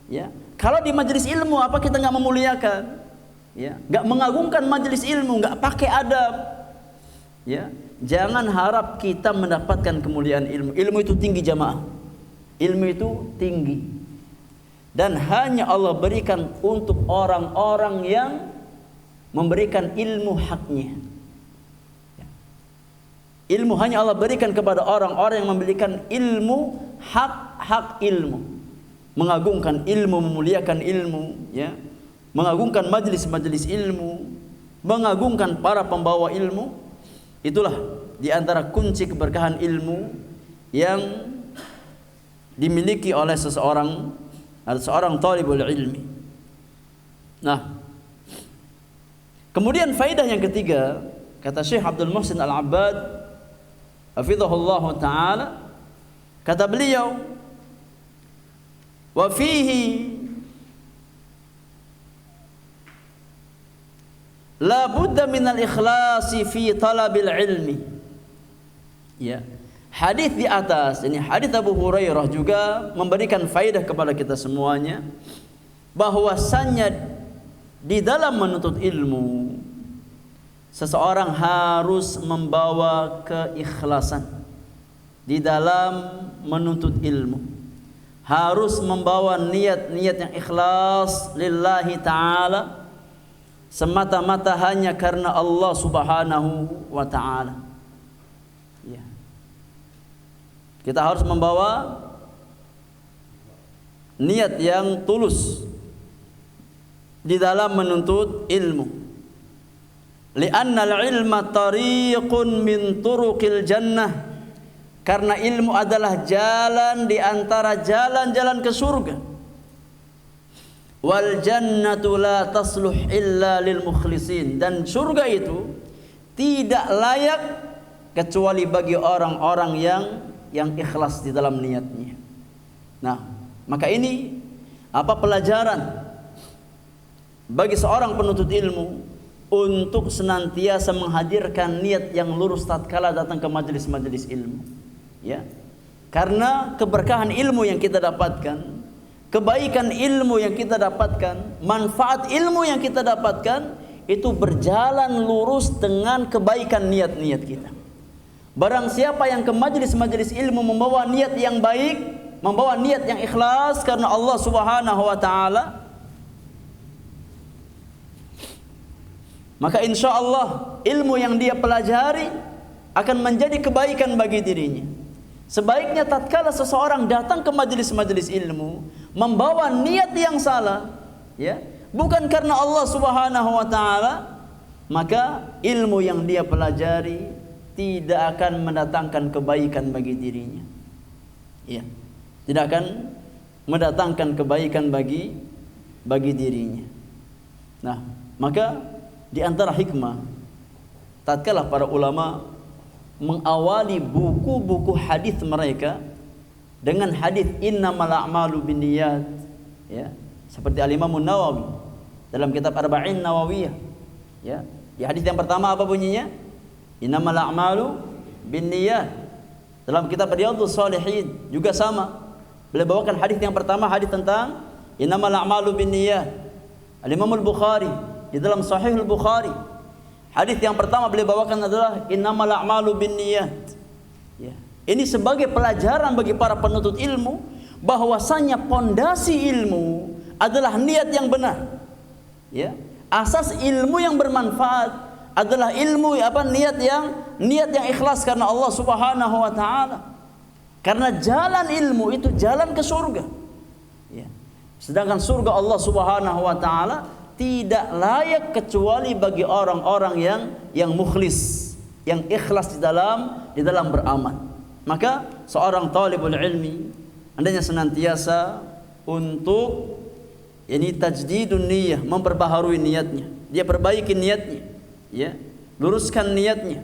Ya. Kalau di majelis ilmu kita nggak memuliakan, ya, nggak mengagungkan majelis ilmu, nggak pakai adab, ya, jangan harap kita mendapatkan kemuliaan ilmu. Ilmu itu tinggi jamaah. Ilmu itu tinggi. Dan hanya Allah berikan untuk orang-orang yang memberikan ilmu haknya. Ilmu hanya Allah berikan kepada orang-orang yang memberikan ilmu hak ilmu, mengagungkan ilmu, memuliakan ilmu, ya, mengagungkan majelis-majelis ilmu, mengagungkan para pembawa ilmu. Itulah di antara kunci keberkahan ilmu yang dimiliki oleh seseorang ada seorang talibul ilmi. Nah, kemudian faedah yang ketiga, kata Syekh Abdul Muhsin Al-Abbad hafizahullah taala, kata beliau, wa fihi la budda min al-ikhlasi fi talabil ilmi. Ya. Hadis di atas, ini hadis Abu Hurairah juga memberikan faedah kepada kita semuanya bahwasannya di dalam menuntut ilmu seseorang harus membawa keikhlasan. Di dalam menuntut ilmu harus membawa niat-niat yang ikhlas lillahi ta'ala, semata-mata hanya karena Allah subhanahu wa ta'ala. Ya. Kita harus membawa niat yang tulus di dalam menuntut ilmu. Li'anna al-ilma tariqun min turuqil jannah, karena ilmu adalah jalan di antara jalan-jalan ke surga. Wal jannatu la tasluh illa lil mukhlisin, dan surga itu tidak layak kecuali bagi orang-orang yang ikhlas di dalam niatnya. Nah, maka ini apa pelajaran bagi seorang penuntut ilmu untuk senantiasa menghadirkan niat yang lurus tatkala datang ke majelis-majelis ilmu. Ya. Karena keberkahan ilmu yang kita dapatkan, kebaikan ilmu yang kita dapatkan, manfaat ilmu yang kita dapatkan itu berjalan lurus dengan kebaikan niat-niat kita. Barang siapa yang ke majelis-majelis ilmu membawa niat yang baik, membawa niat yang ikhlas karena Allah Subhanahu wa taala, maka insya Allah ilmu yang dia pelajari akan menjadi kebaikan bagi dirinya. Sebaiknya tatkala seseorang datang ke majelis-majelis ilmu membawa niat yang salah, ya, bukan karena Allah Subhanahu wa taala, maka ilmu yang dia pelajari tidak akan mendatangkan kebaikan bagi dirinya. Ya, tidak akan mendatangkan kebaikan bagi dirinya. Nah, maka di antara hikmah tatkala para ulama mengawali buku-buku hadis mereka dengan hadis innamal a'malu binniyat, ya, seperti Al-Imam Nawawi dalam kitab Arba'in Nawawiyah, ya. Di hadis yang pertama apa bunyinya? Innamal a'malu binniyat. Dalam kitab Riyadhus Shalihin juga sama. Beliau bawakan hadis yang pertama, hadis tentang innamal a'malu binniyat. Al-Imam Al-Bukhari di dalam Sahih Al-Bukhari, hadis yang pertama beliau bawakan adalah innamal a'malu binniyat. Ya. Ini sebagai pelajaran bagi para penuntut ilmu bahwasanya pondasi ilmu adalah niat yang benar. Ya. Asas ilmu yang bermanfaat adalah ilmu niat yang ikhlas karena Allah Subhanahu wa taala. Karena jalan ilmu itu jalan ke surga. Ya. Sedangkan surga Allah Subhanahu wa taala tidak layak kecuali bagi orang-orang yang mukhlis, yang ikhlas di dalam beramal. Maka seorang talibul ilmi hendaknya senantiasa untuk tajdidun niyyah, memperbaharui niatnya. Dia perbaiki niatnya, ya, luruskan niatnya.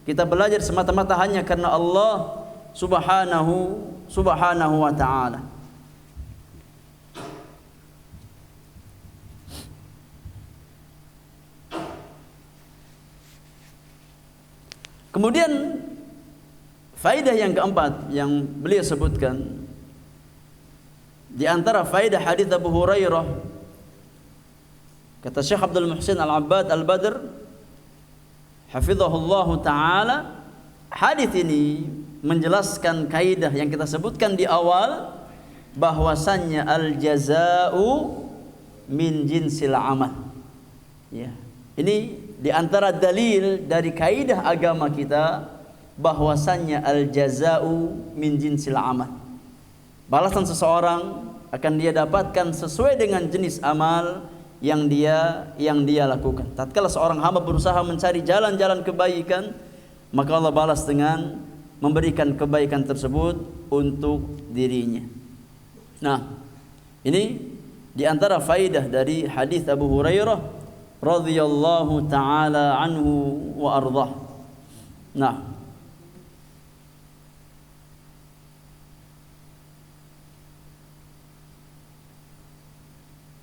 Kita belajar semata-mata hanya karena Allah Subhanahu wa taala. Kemudian faedah yang keempat yang beliau sebutkan, di antara faedah hadis Abu Hurairah, kata Syekh Abdul Muhsin Al-Abbad Al-Badr hafizahullah taala, hadis ini menjelaskan kaidah yang kita sebutkan di awal bahwasannya al-jazaa'u min jinsil amal. Ya. Ini di antara dalil dari kaidah agama kita bahwasannya al-jazaa'u min jinsil amal. Balasan seseorang akan dia dapatkan sesuai dengan jenis amal yang dia lakukan. Tatkala seorang hamba berusaha mencari jalan-jalan kebaikan, maka Allah balas dengan memberikan kebaikan tersebut untuk dirinya. Nah, Ini di antara faidah dari hadis Abu Hurairah radhiyallahu taala anhu wa ardhah. Nah,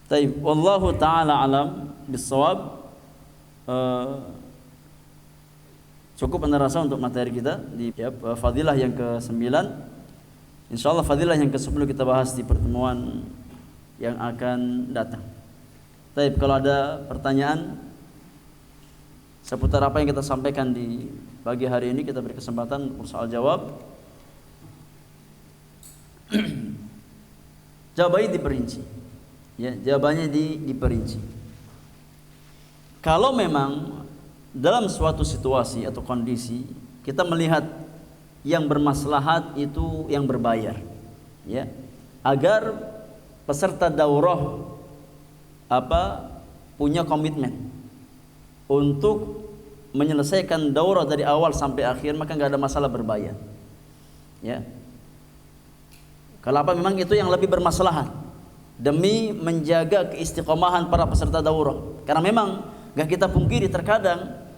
taib, wallahu taala alam bissawab. Cukup anda rasa untuk materi kita di fadilah yang ke-9. Insyaallah fadilah yang ke-10 kita bahas di pertemuan yang akan datang. Taib, kalau ada pertanyaan seputar apa yang kita sampaikan di pagi hari ini, kita beri kesempatan untuk soal jawab. Jawabannya diperinci. Ya, jawabannya diperinci. Kalau memang dalam suatu situasi atau kondisi kita melihat yang bermaslahat itu yang berbayar, ya, agar peserta daurah punya komitmen untuk menyelesaikan daurah dari awal sampai akhir, maka nggak ada masalah berbayar, ya. Kalau memang itu yang lebih bermaslahat demi menjaga keistiqomahan para peserta daurah, karena memang nggak kita pungkiri terkadang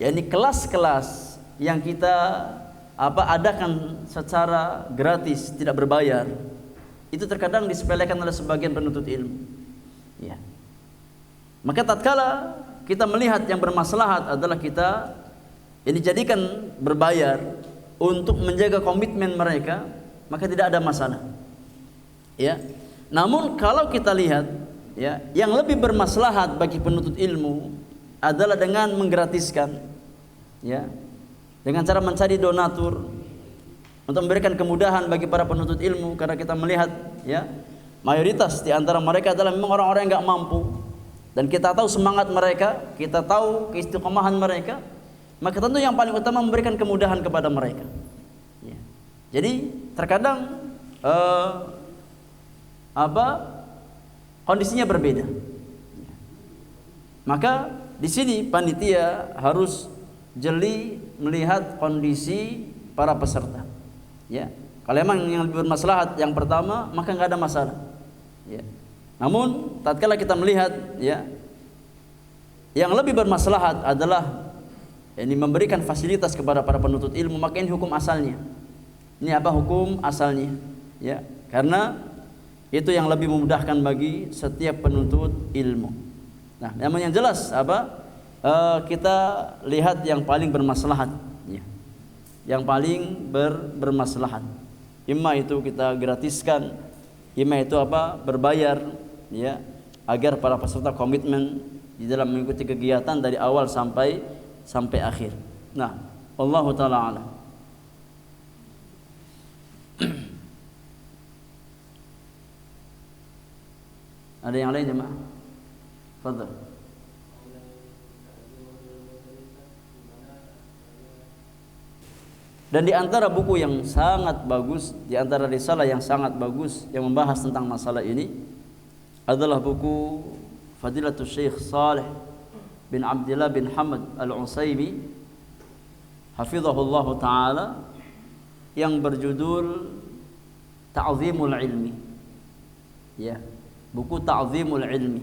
ya ini kelas-kelas yang kita adakan secara gratis, tidak berbayar, itu terkadang disepelekan oleh sebagian penuntut ilmu, ya. Maka tatkala kita melihat yang bermaslahat adalah kita ini jadikan berbayar untuk menjaga komitmen mereka, maka tidak ada masalah, ya. Namun kalau kita lihat ya yang lebih bermaslahat bagi penuntut ilmu adalah dengan menggratiskan, ya, dengan cara mencari donatur untuk memberikan kemudahan bagi para penuntut ilmu, karena kita melihat ya mayoritas di antara mereka adalah memang orang-orang yang enggak mampu, dan kita tahu semangat mereka, kita tahu keistiqomahan mereka, maka tentu yang paling utama memberikan kemudahan kepada mereka, ya. Jadi terkadang kondisinya berbeda, maka di sini panitia harus jeli melihat kondisi para peserta, ya. Kalau memang yang lebih bermaslahat yang pertama, maka nggak ada masalah, ya. Namun tatkala kita melihat ya yang lebih bermaslahat adalah ini memberikan fasilitas kepada para penuntut ilmu, maka ini hukum asalnya. Ini hukum asalnya, ya, karena itu yang lebih memudahkan bagi setiap penuntut ilmu. Nah, yang jelas kita lihat yang paling bermaslahat, ya. Yang paling bermaslahat. Imma itu kita gratiskan, imma itu berbayar, ya, agar para peserta komitmen di dalam mengikuti kegiatan dari awal sampai akhir. Nah, Allahu taala a'lam. Ada yang lain, jemaah? Fadhal. Dan di antara buku yang sangat bagus, di antara risalah yang sangat bagus yang membahas tentang masalah ini adalah buku Fadilatul Syekh Saleh bin Abdullah bin Hamad Al-Utsaimin hafizahullah taala, yang berjudul Ta'zimul Ilmi, ya, buku Ta'zimul Ilmi.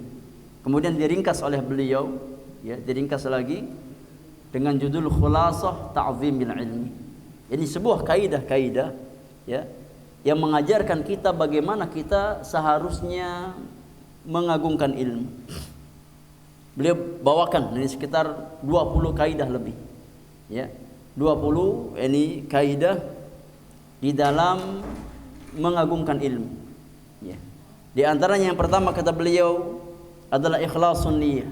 Kemudian diringkas oleh beliau, ya, diringkas lagi dengan judul Khulasah Ta'zimil Ilmi. Ini sebuah kaidah-kaidah, ya, yang mengajarkan kita bagaimana kita seharusnya mengagungkan ilmu. Beliau bawakan ini sekitar 20 kaidah lebih, ya, 20 ini kaidah di dalam mengagungkan ilmu, ya. Di antaranya yang pertama kata beliau adalah ikhlasun niyyah,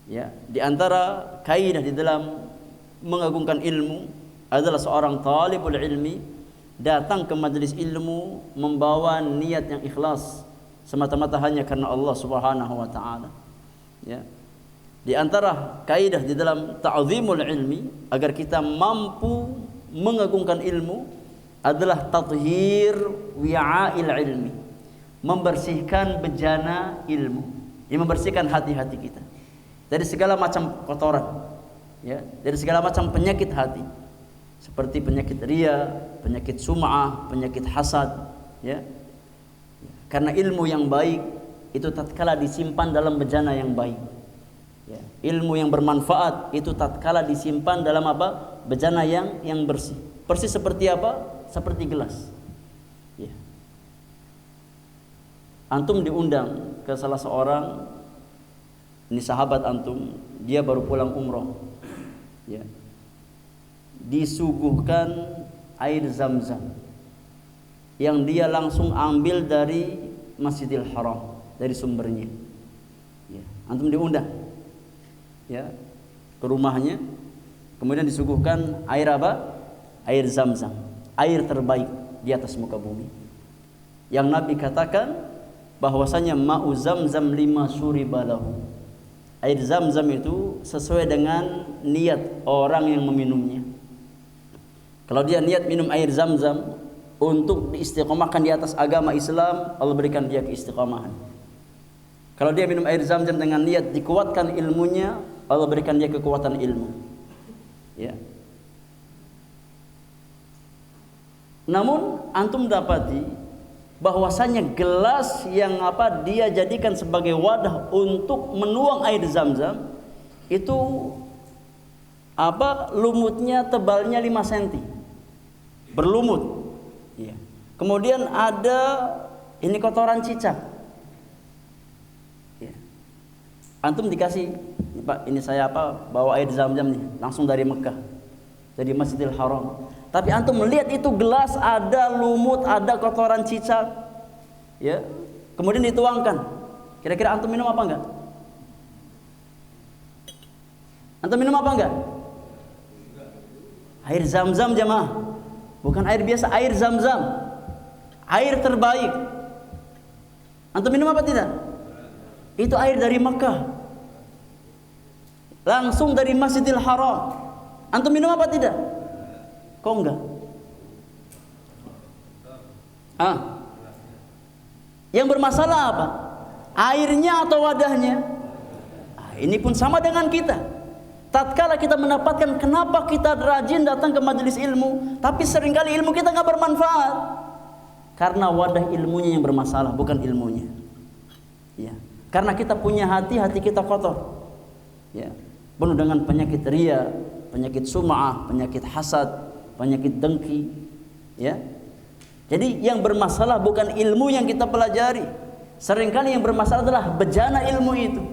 ya. Di antara kaidah di dalam mengagungkan ilmu adalah seorang talibul ilmi datang ke majelis ilmu membawa niat yang ikhlas semata-mata hanya karena Allah Subhanahu wa taala, ya. Di antara kaidah di dalam ta'zimul ilmi agar kita mampu mengagungkan ilmu adalah tathhir wi'a'il ilmi, membersihkan bejana ilmu, yang membersihkan hati-hati kita dari segala macam kotoran, ya, dari segala macam penyakit hati, seperti penyakit riya, penyakit sum'ah, penyakit hasad, ya. Karena ilmu yang baik itu tatkala disimpan dalam bejana yang baik. Ya. Ilmu yang bermanfaat itu tatkala disimpan dalam apa? Bejana yang bersih. Persis seperti apa? Seperti gelas. Ya. Antum diundang ke salah seorang, ini sahabat antum, dia baru pulang umroh. Ya. Disuguhkan air Zam-Zam yang dia langsung ambil dari Masjidil Haram, dari sumbernya. Ya. Antum diundang, ya, ke rumahnya, kemudian disuguhkan air apa? Air Zam-Zam, air terbaik di atas muka bumi. Yang Nabi katakan bahwasanya ma'u Zam-Zam lima syuribalahu. Air Zam-Zam itu sesuai dengan niat orang yang meminumnya. Kalau dia niat minum air Zam-Zam untuk diistiqomahkan di atas agama Islam, Allah berikan dia keistiqomahan. Kalau dia minum air Zam-Zam dengan niat dikuatkan ilmunya, Allah berikan dia kekuatan ilmu. Ya. Namun antum dapati bahwasanya gelas yang apa dia jadikan sebagai wadah untuk menuang air Zam-Zam itu apa, lumutnya tebalnya 5 cm. Berlumut. Ya. Kemudian ada ini kotoran cicak. Ya. Antum dikasih, Pak, ini saya apa, bawa air Zam-Zam nih, langsung dari Mekah, dari Masjidil Haram. Tapi antum melihat itu gelas ada lumut, ada kotoran cicak, ya. Kemudian dituangkan. Kira-kira antum minum apa enggak? Antum minum apa enggak? Air Zam-Zam jemaah. Bukan air biasa, air Zam-Zam. Air terbaik. Antum minum apa tidak? Itu air dari Mekah. Langsung dari Masjidil Haram. Antum minum apa tidak? Kok enggak? Yang bermasalah apa? Airnya atau wadahnya? Ini pun sama dengan kita. Tatkala kita mendapatkan, kenapa kita rajin datang ke majelis ilmu, tapi seringkali ilmu kita nggak bermanfaat? Karena wadah ilmunya yang bermasalah, bukan ilmunya. Ya. Karena kita punya hati kita kotor. Ya. Penuh dengan penyakit ria, penyakit sum'ah, penyakit hasad, penyakit dengki, ya. Jadi yang bermasalah bukan ilmu yang kita pelajari. Seringkali yang bermasalah adalah bejana ilmu itu.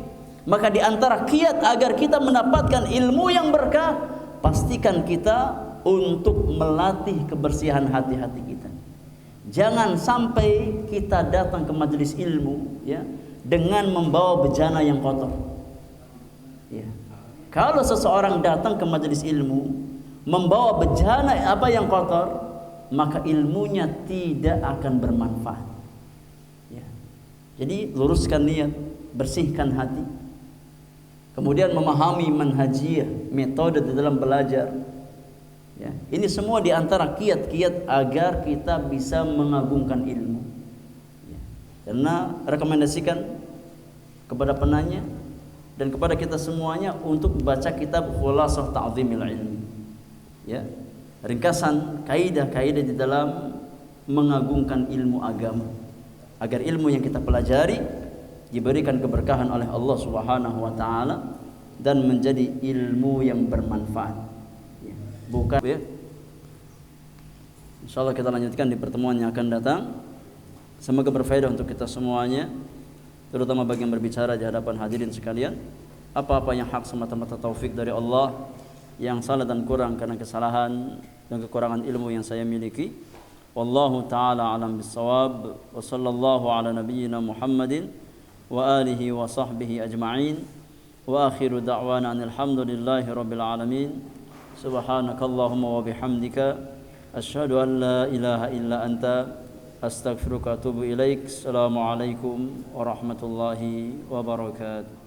Maka di antara kiat agar kita mendapatkan ilmu yang berkah, pastikan kita untuk melatih kebersihan hati-hati kita. Jangan sampai kita datang ke majelis ilmu, ya, dengan membawa bejana yang kotor. Ya. Kalau seseorang datang ke majelis ilmu membawa bejana apa yang kotor, maka ilmunya tidak akan bermanfaat. Ya. Jadi luruskan niat, bersihkan hati, kemudian memahami manhajiyah, metode di dalam belajar. Ya. Ini semua diantara kiat-kiat agar kita bisa mengagungkan ilmu. Ya. Karena rekomendasikan kepada penanya dan kepada kita semuanya untuk membaca kitab Khulasah Ta'zimil Ilmi. Ya, ringkasan kaidah-kaidah di dalam mengagungkan ilmu agama, agar ilmu yang kita pelajari diberikan keberkahan oleh Allah Subhanahu wa taala dan menjadi ilmu yang bermanfaat. Ya, bukan ya. Insyaallah kita lanjutkan di pertemuan yang akan datang. Semoga berfaedah untuk kita semuanya, terutama bagi yang berbicara di hadapan hadirin sekalian. Apa-apa yang hak semata-mata taufik dari Allah, yang salah dan kurang karena kesalahan dan kekurangan ilmu yang saya miliki. Wallahu taala alam bissawab. Wa sallallahu ala nabiyyina Muhammadin wa alihi wa sahbihi ajma'in. Wa akhiru da'wana alhamdulillahi rabbil alamin. Subhanakallahumma wa bihamdika asyhadu an la ilaha illa anta astaghfiruka wa atubu ilaik. Assalamualaikum warahmatullahi wabarakatuh.